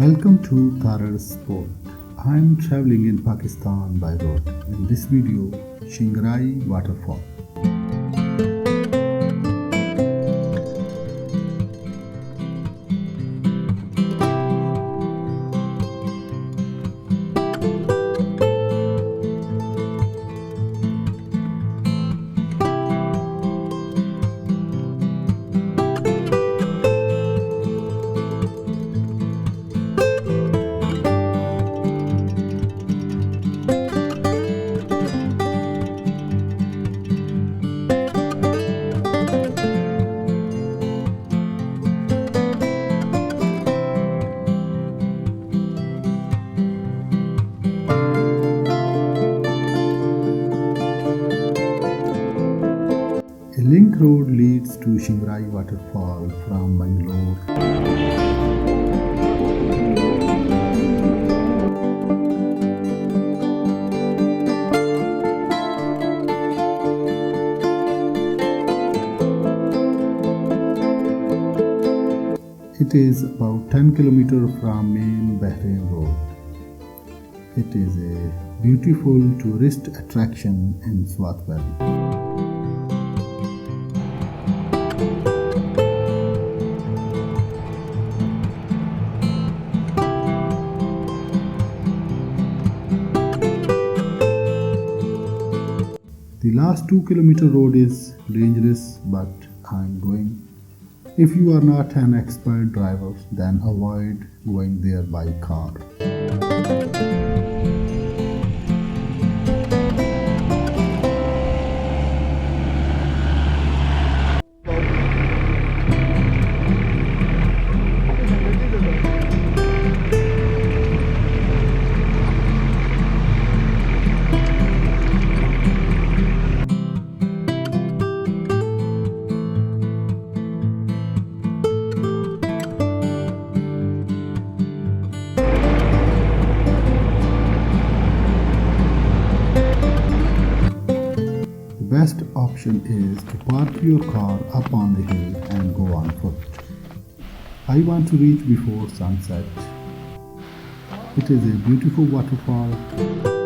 Welcome to Tarar Sport. I am traveling in Pakistan by road. In this video, Shingrai waterfall. A link road leads to Shingrai waterfall from Bangalore. It is about 10 km from main Bahrain road. It is a beautiful tourist attraction in Swat Valley. The last 2 km road is dangerous, but I'm going. If you are not an expert driver, then avoid going there by car. The best option is to park your car up on the hill and go on foot. I want to reach before sunset. It is a beautiful waterfall.